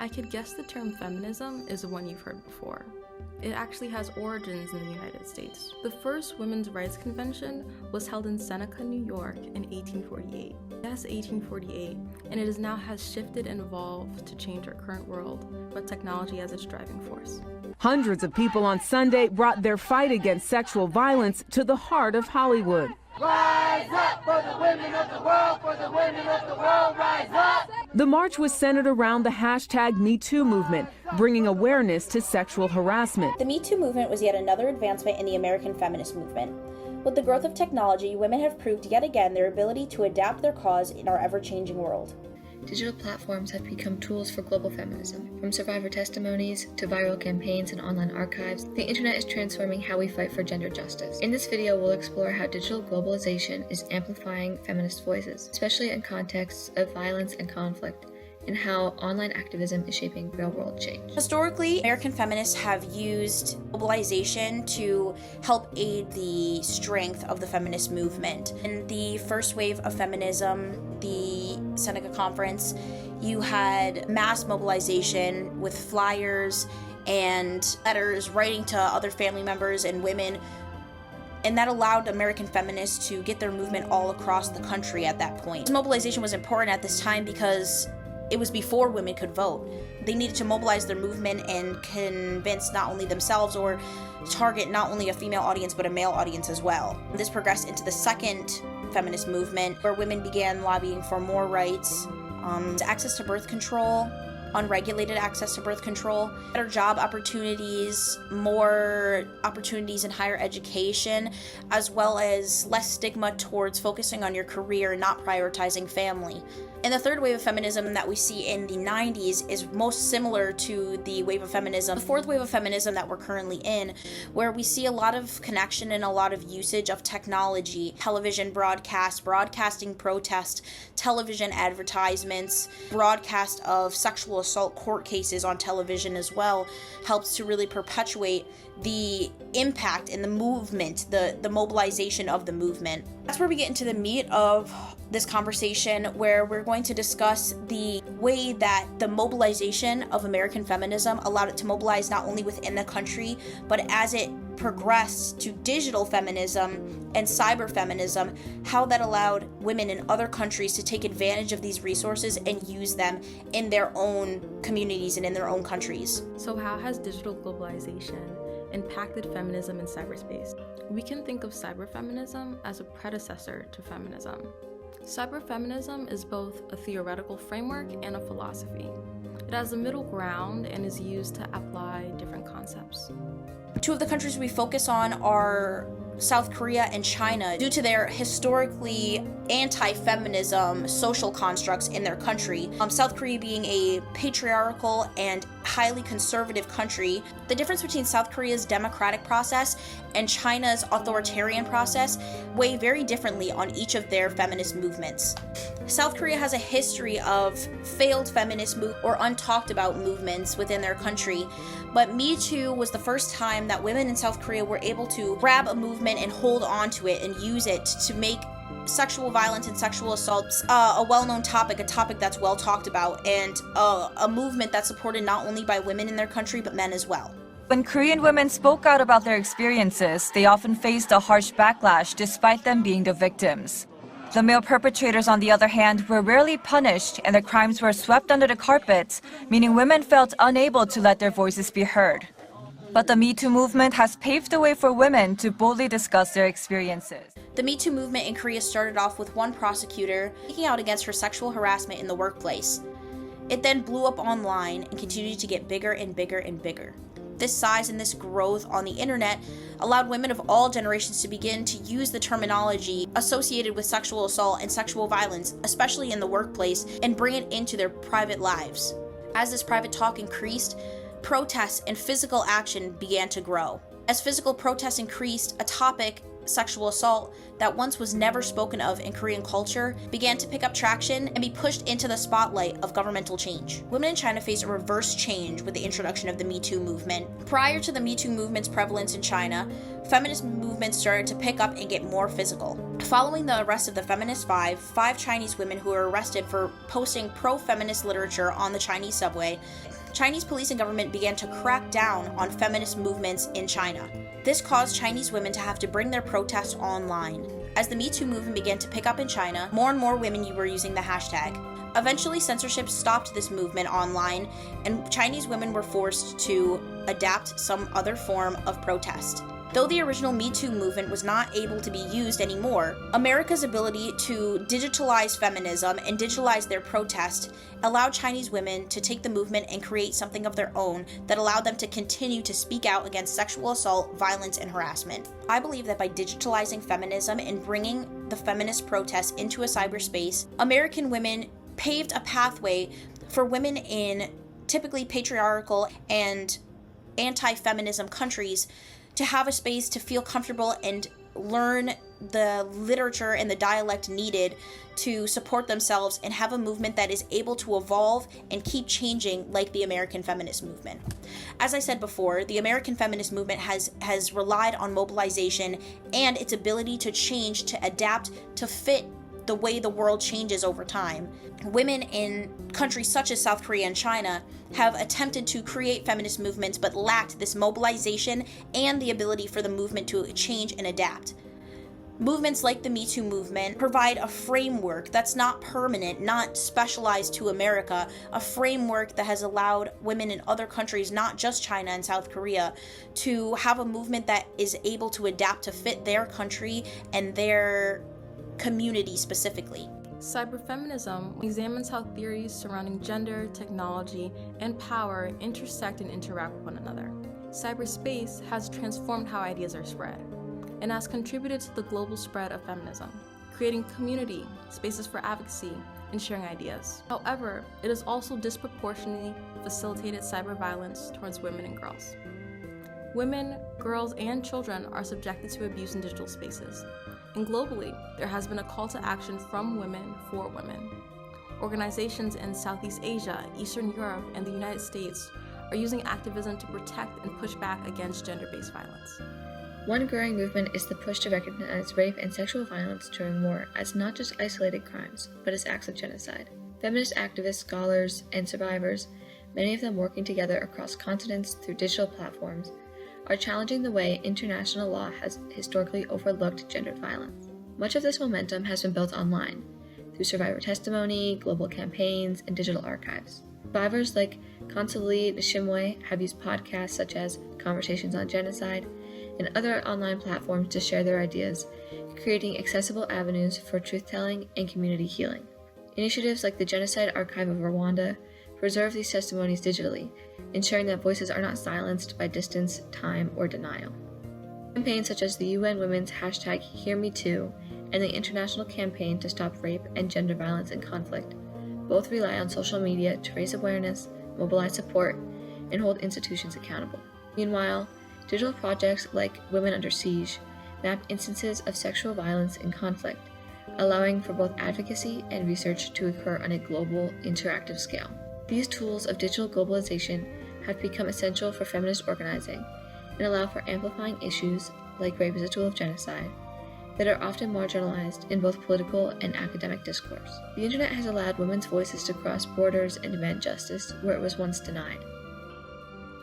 I could guess the term feminism is the one you've heard before. It actually has origins in the United States. The first women's rights convention was held in Seneca, New York in 1848. Yes, 1848, and it now has shifted and evolved to change our current world, but technology as its driving force. Hundreds of people on Sunday brought their fight against sexual violence to the heart of Hollywood. Rise up for the women of the world, for the women of the world, rise up! The march was centered around the hashtag #MeToo movement, bringing awareness to sexual harassment. The Me Too movement was yet another advancement in the American feminist movement. With the growth of technology, women have proved yet again their ability to adapt their cause in our ever-changing world. Digital platforms have become tools for global feminism. From survivor testimonies to viral campaigns and online archives, the internet is transforming how we fight for gender justice. In this video, we'll explore how digital globalization is amplifying feminist voices, especially in contexts of violence and conflict, and how online activism is shaping real-world change. Historically, American feminists have used globalization to help aid the strength of the feminist movement. In the first wave of feminism, the Seneca Conference, you had mass mobilization with flyers and letters writing to other family members and women, and that allowed American feminists to get their movement all across the country at that point. Mobilization was important at this time because it was before women could vote. They needed to mobilize their movement and convince not only themselves or target not only a female audience but a male audience as well. This progressed into the second feminist movement, where women began lobbying for more rights, access to birth control, unregulated access to birth control, better job opportunities, more opportunities in higher education, as well as less stigma towards focusing on your career and not prioritizing family. And the third wave of feminism that we see in the 90s is most similar to the wave of feminism, the fourth wave of feminism that we're currently in, where we see a lot of connection and a lot of usage of technology, television broadcast, broadcasting protest, television advertisements, broadcast of sexual assault court cases on television as well, helps to really perpetuate the impact and the movement, the mobilization of the movement. That's where we get into the meat of this conversation, where we're going to discuss the way that the mobilization of American feminism allowed it to mobilize not only within the country, but as it progressed to digital feminism and cyber feminism, how that allowed women in other countries to take advantage of these resources and use them in their own communities and in their own countries. So how has digital globalization impacted feminism in cyberspace? We can think of cyberfeminism as a predecessor to feminism. Cyberfeminism is both a theoretical framework and a philosophy. It has a middle ground and is used to apply different concepts. Two of the countries we focus on are South Korea and China, due to their historically anti-feminism social constructs in their country. South Korea being a patriarchal and highly conservative country. The difference between South Korea's democratic process and China's authoritarian process weigh very differently on each of their feminist movements. South Korea has a history of failed feminist or untalked about movements within their country, but Me Too was the first time that women in South Korea were able to grab a movement and hold on to it and use it to make sexual violence and sexual assaults a well-known topic, a topic that's well talked about, and a movement that's supported not only by women in their country but men as well. When Korean women spoke out about their experiences, they often faced a harsh backlash despite them being the victims. The male perpetrators, on the other hand, were rarely punished and their crimes were swept under the carpet, meaning women felt unable to let their voices be heard. But the Me Too movement has paved the way for women to boldly discuss their experiences. The Me Too movement in Korea started off with one prosecutor speaking out against her sexual harassment in the workplace. It then blew up online and continued to get bigger and bigger and bigger. This size and this growth on the internet allowed women of all generations to begin to use the terminology associated with sexual assault and sexual violence, especially in the workplace, and bring it into their private lives. As this private talk increased, protests and physical action began to grow. As physical protests increased, a topic, sexual assault, that once was never spoken of in Korean culture began to pick up traction and be pushed into the spotlight of governmental change. Women in China faced a reverse change with the introduction of the Me Too movement. Prior to the Me Too movement's prevalence in China, feminist movements started to pick up and get more physical. Following the arrest of the Feminist five Chinese women who were arrested for posting pro-feminist literature on the Chinese subway, Chinese police and government began to crack down on feminist movements in China. This caused Chinese women to have to bring their protests online. As the Me Too movement began to pick up in China, more and more women were using the hashtag. Eventually, censorship stopped this movement online, and Chinese women were forced to adapt some other form of protest. Though the original Me Too movement was not able to be used anymore, America's ability to digitalize feminism and digitalize their protest allowed Chinese women to take the movement and create something of their own that allowed them to continue to speak out against sexual assault, violence, and harassment. I believe that by digitalizing feminism and bringing the feminist protests into a cyberspace, American women paved a pathway for women in typically patriarchal and anti-feminism countries to have a space to feel comfortable and learn the literature and the dialect needed to support themselves and have a movement that is able to evolve and keep changing like the American feminist movement. As I said before, the American feminist movement has relied on mobilization and its ability to change, to adapt, to fit the way the world changes over time. Women in countries such as South Korea and China have attempted to create feminist movements but lacked this mobilization and the ability for the movement to change and adapt. Movements like the Me Too movement provide a framework that's not permanent, not specialized to America, a framework that has allowed women in other countries, not just China and South Korea, to have a movement that is able to adapt to fit their country and their community specifically. Cyberfeminism examines how theories surrounding gender, technology, and power intersect and interact with one another. Cyberspace has transformed how ideas are spread and has contributed to the global spread of feminism, creating community, spaces for advocacy, and sharing ideas. However, it has also disproportionately facilitated cyber violence towards women and girls. Women, girls, and children are subjected to abuse in digital spaces. And globally, there has been a call to action from women for women. Organizations in Southeast Asia, Eastern Europe, and the United States are using activism to protect and push back against gender-based violence. One growing movement is the push to recognize rape and sexual violence during war as not just isolated crimes, but as acts of genocide. Feminist activists, scholars, and survivors, many of them working together across continents through digital platforms, are challenging the way international law has historically overlooked gendered violence. Much of this momentum has been built online, through survivor testimony, global campaigns, and digital archives. Survivors like Consolee Nishimwe have used podcasts such as Conversations on Genocide and other online platforms to share their ideas, creating accessible avenues for truth-telling and community healing. Initiatives like the Genocide Archive of Rwanda preserve these testimonies digitally, ensuring that voices are not silenced by distance, time, or denial. Campaigns such as the UN Women's #HearMeToo and the International Campaign to Stop Rape and Gender Violence in Conflict both rely on social media to raise awareness, mobilize support, and hold institutions accountable. Meanwhile, digital projects like Women Under Siege map instances of sexual violence in conflict, allowing for both advocacy and research to occur on a global, interactive scale. These tools of digital globalization have become essential for feminist organizing and allow for amplifying issues like rape as a tool of genocide that are often marginalized in both political and academic discourse. The internet has allowed women's voices to cross borders and demand justice where it was once denied.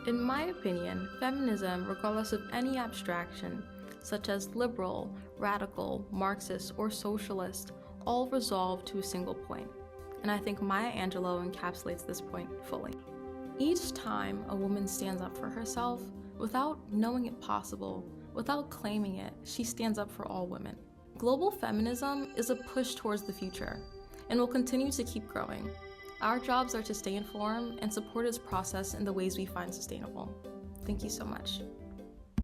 In my opinion, feminism, regardless of any abstraction, such as liberal, radical, Marxist, or socialist, all resolve to a single point. And I think Maya Angelou encapsulates this point fully. Each time a woman stands up for herself, without knowing it possible, without claiming it, she stands up for all women. Global feminism is a push towards the future, and will continue to keep growing. Our jobs are to stay informed and support its process in the ways we find sustainable. Thank you so much.